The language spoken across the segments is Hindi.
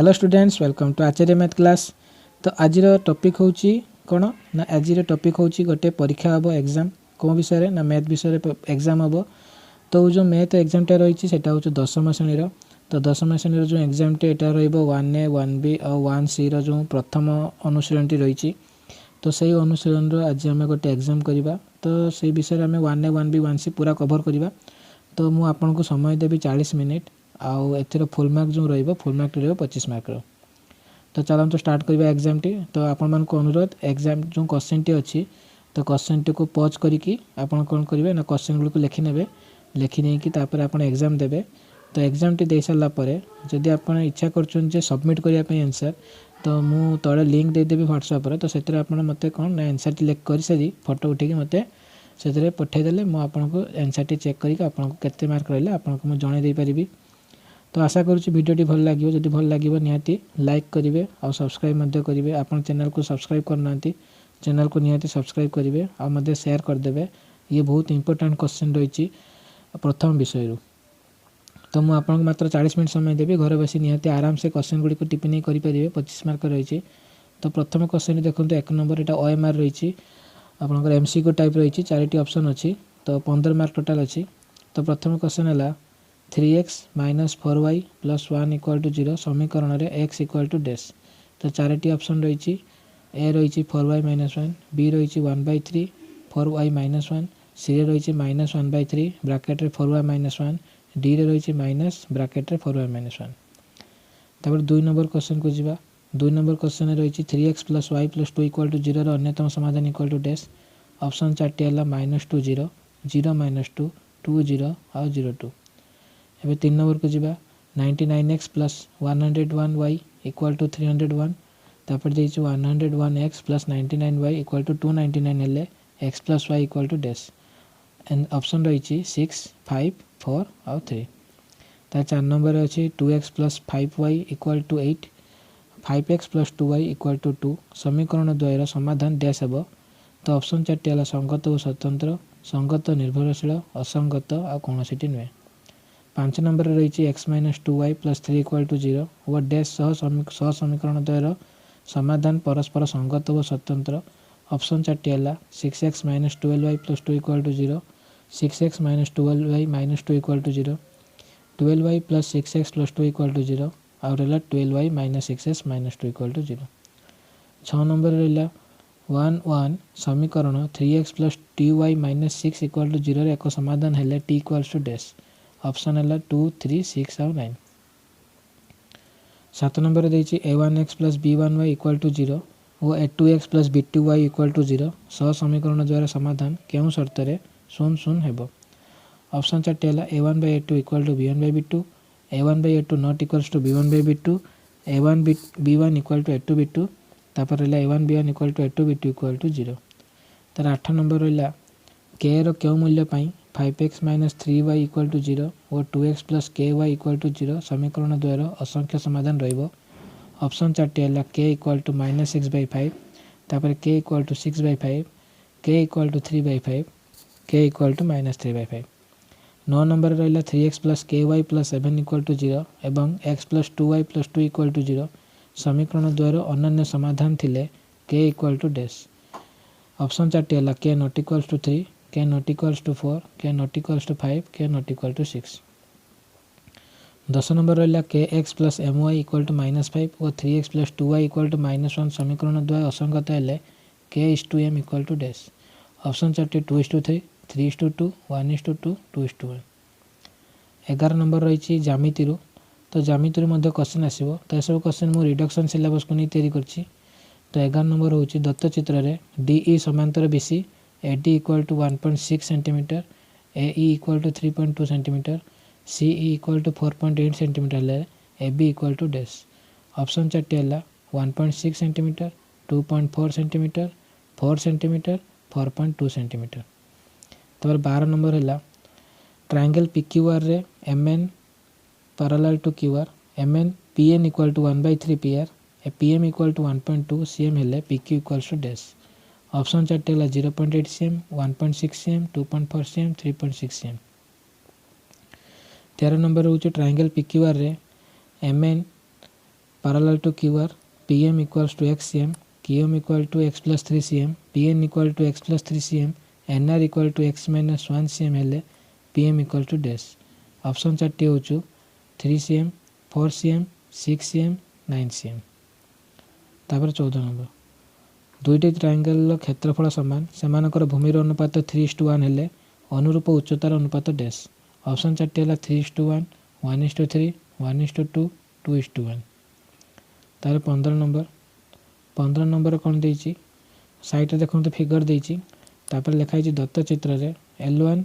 Hello students welcome to Acharya math class. तो आज टॉपिक होची कौन ना आज टॉपिक होची गोटे परीक्षा हम एग्जाम कौन विषय ना मैथ विषय एग्जाम हम। तो जो मैथ एग्जामटा रही है हूँ दशम श्रेणी तो दशम श्रेणी जो एग्जामटे यहाँ रे 1A 1B और 1C जो प्रथम अनुशीलन रही तो सही अनुशीलन आज आम गोटे एग्जाम करवा तो से विषय आम 1A 1B 1C पूरा कभर करवा। तो मुझे आपन को समय देवी 40 मिनिट आउ एथर फुल मार्क जो फुल मार्क 25 मार्क। तो चलते स्टार्ट करवा एग्जाम टी। तो आपण मान को अनुरोध एग्जाम जो क्वेश्चन टी अच्छी तो क्वेश्चन टी को पॉज करके आपन कौन करेंगे ना क्वेश्चन गुड़ को लिखिने लिखि नहीं कि आप एग्जाम देवे। तो एग्जाम टी दे सारा पर जदि आप इच्छा कर सबमिट करने आंसर तो मु तले लिंक देदेवी व्हाट्सएप तो से मत कौन ना आंसर टी कर सारी फोटो उठे मत से पठेदेले मुझे आंसर टी चेक करके आपको केते मार्क रहा आपको मुझे जन पारि। तो आशा करुँच भिडियोटी भल लगे जदि भल लगे निहाती लाइक करेंगे और सब्सक्राइब करेंगे। आपन चैनल को सब्सक्राइब करना चैनल को निहाती सब्सक्राइब करेंगे और शेयर करदे। ये बहुत इंपोर्टेंट क्वेश्चन रही प्रथम विषय। तो मुझे आपको मात्र 40 मिनट समय देवी घर बस निहाती आराम से क्वेश्चन गुड़ी टिपी नहीं करेंगे 25 मार्क रही। तो प्रथम क्वेश्चन देखो 1 नंबर यहाँ OMR रही आपंकर MCQ टाइप रही 4टी ऑप्शन अच्छी तो 15 मार्क टोटाल अच्छी। तो प्रथम क्वेश्चन है 3x minus 4y plus 1 equal to 0 समीकरण में x इक्वल टू डैश। तो 4टी ऑप्शन रही ए रही 4y माइनस 1 बी रही 1/3 4y माइनस 1 सी रही minus 1/3 bracket 4y minus 1 D रही माइनस ब्राकेट 4y माइनस 1। तापर 2 नंबर क्वेश्चन को जीवा 2 नंबर क्वेश्चन रही 3x plus y plus 2 equal to 0 अन्यतम समाधान इक्वल टू डैश। ऑप्शन 4टी है -2 0 0 -2 2 0 और 0 2। एवं 3 नंबर को जीवा 99x plus 101y equal to 301 तापर दे 101x plus 99y equal to 299 हेले x plus y equal to dash. And option रही 6 5 4 और 3। तार 4 नंबर अच्छी 2x plus 5y equal to 8 5x plus 2y equal to 2 समीकरण द्वयर समाधान डैश हे। तो ऑप्शन 4टी है संगत और स्वतंत्र संगत निर्भरशील असंगत आ कौन सी नुहे। 5 नंबर रही x minus 2y plus 3 equal to 0 व डैश सह समीकरण द्वयर समाधान परस्पर संगत व स्वतंत्र। ऑप्शन 4टी है 6x minus 12y plus 2 equal to 0 6x minus 12y minus 2 equal to 0 12y plus 6x plus 2 equal to 0 और 12y minus 6x minus 2 equal to 0। 6 number रहा 1 1 समीकरण 3x plus T Y minus 6 equal to 0 एक समाधान है T equals to dash. Option है 2 3 6 और 9। 7 नंबर देखिए a1x plus b1y equal to 0 और a2x plus b2y equal to 0 सह समीकरण द्वारा समाधान क्यों शर्त 0 हेब। ऑप्शन 4टी है a1/a2 equal to b1/b2 a1/a2 not equals to b1/b2 a1b1 equal to a2b2 तापर रहा a1b1 equal to a2b2 equal to 0। तार 8 नंबर रहा k रो क्यों मूल्य 5x minus 3y equal to 0 और 2x plus ky equal to 0 समीकरण द्वारा असंख्य समाधान रही। ऑप्शन 4टी है k इक्वल टू -6/5 तापर k equal to 6/5 k equal to 3/5 k equal to -3/5। 9 number रहा 3x plus ky plus 7 equal to 0 एवं x plus 2y plus 2 equal to 0 समीकरण द्वारा अन्य समाधान थिले k equal to dash. Option 4टी है k not equals to 3 k not equals to 4 k not equals to 5 k not equal to 6। 10 number रहा kx plus my equal to -5 और 3x plus 2y equal to -1 समीकरण द्वय असंगत है k/m equal to dash. Option 4टी 2:3 3:2 1:2 2:1। 11 नंबर रही जामिति तो जामिति क्वेश्चन आसो तो यह सब क्वेश्चन मुझे रिडक्शन सिलेबस को नहीं तैयारी करछि। तो 11 नंबर हूँ दत्त चित्र में DE समांतर BC AD equal to 1.6 centimetre AE equal to 3.2 centimetre CE equal to 4.8 centimetre AB equal to dash. Option 4टी है 1.6 सेंटीमीटर 2.4 सेंटीमीटर 4 सेंटीमीटर 4.2 सेंटीमीटर। तब 12 नंबर है ट्रायंगल PQR रे MN parallel to QR MN PN equal to 1/3 PR PM equal to 1.2 CM हेले PQ equals to dash. Option 4टी है 0.8 cm 1.6 cm 2.4 cm 3.6 cm। 13 number हूँ ट्रायंगल PQR रे MN parallel to QR, PM equals to XCM, QM equal to X plus 3 CM, PN equal to X plus 3 CM, NR equal to X minus 1 CM हेले PM equal to dash. Option 4 होचु 3 CM, 4 CM, 6 CM, 9 CM. तापर 14 नंबर दुईटी ट्रायंगल क्षेत्रफल समान सेमानकर भूमिर अनुपात 3:1 हेले अनुरूप उच्चतार अनुपात डैश. ऑप्शन 4 है 3:1, 1:3, 1:2, 2:1. तार 15 नंबर कौन देची साइट देखो तो फिगर देची तापर लिखाई दत्त चित्र रे L1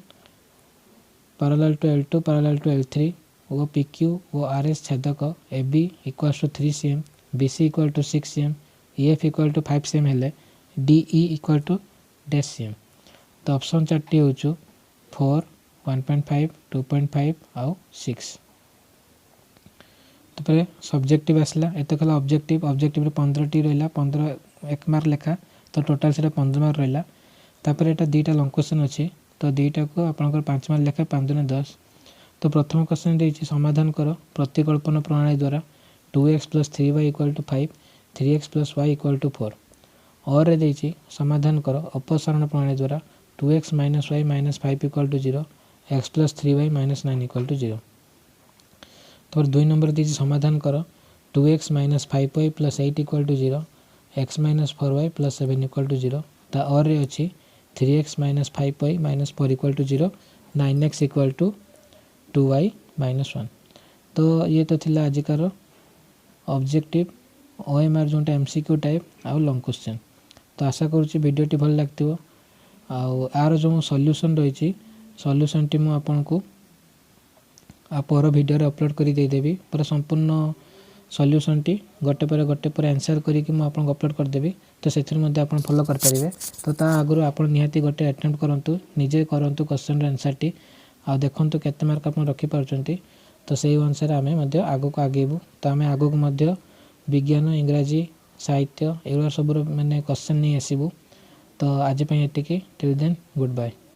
parallel to L2 parallel to L3 वो PQ वो RS छेदक AB equals to 3 cm, BC equal to 6 cm, EF equal to 5 cm हेले DE equal to dash cm. तो ऑप्शन 4 होचु 4, 1.5, 2.5 आउ 6. तापर सब्जेक्टिव आसला एत कला ऑब्जेक्टिव 15 टी रहिला 15 1 मार्क लेखा तो टोटल से 15 मार्क रहिला. तापर एटा दुईटा लॉन्ग क्वेश्चन अछि तो दुईटा को आपनकर 5 मार्क लेखा 5 दुने 10. तो प्रथम क्वेश्चन देछि समाधान करो प्रतिकल्पन प्रणाली द्वारा 2x + 3y = 5, 3x + y = 4. और रे देछि समाधान करो अपसारण प्रणाली द्वारा 2x - y - 5 = 0, x + 3y - 9 = 0. तो 2 नंबर देछि समाधान करो 2x - 5y + 8 = 0, x - 4y + 7 = 0. ता और रे अछि 3x - 5y - 4 = 0, 9x = 2y - 1. तो ये तो थिला आजिकार ऑब्जेक्टिव OMR जोटा MCQ टाइप आउ लॉन्ग क्वेश्चन. तो आशा करूँ वीडियोटी भल लगथिबो आउ आर जो सॉल्यूशन रही सॉल्यूशन टी मु आपन को पर वीडियो रे अपलोड करी दे देबी पूरा संपूर्ण सॉल्यूशन टी गोटे पर आंसर करी कि मु आपन को अपलोड कर देबी. तो सेथिर मध्ये आपन फॉलो कर परिबे. तो ता आगुरु आपन निहाती गोटे अटेम्प्ट करंतु निजे करंतु क्वेश्चन रे आंसर टी आ देखंतु केते मार्क आपन रखि पारचंती. तो सेही अनुसार आमे मध्ये आगो को आगेबु. तो आमे आगो को मध्ये विज्ञान इंग्रजी साहित्य एगुला सब माने क्वेश्चन नहीं आसीबु. तो आज पई एतिकी टिल देन गुड बाय.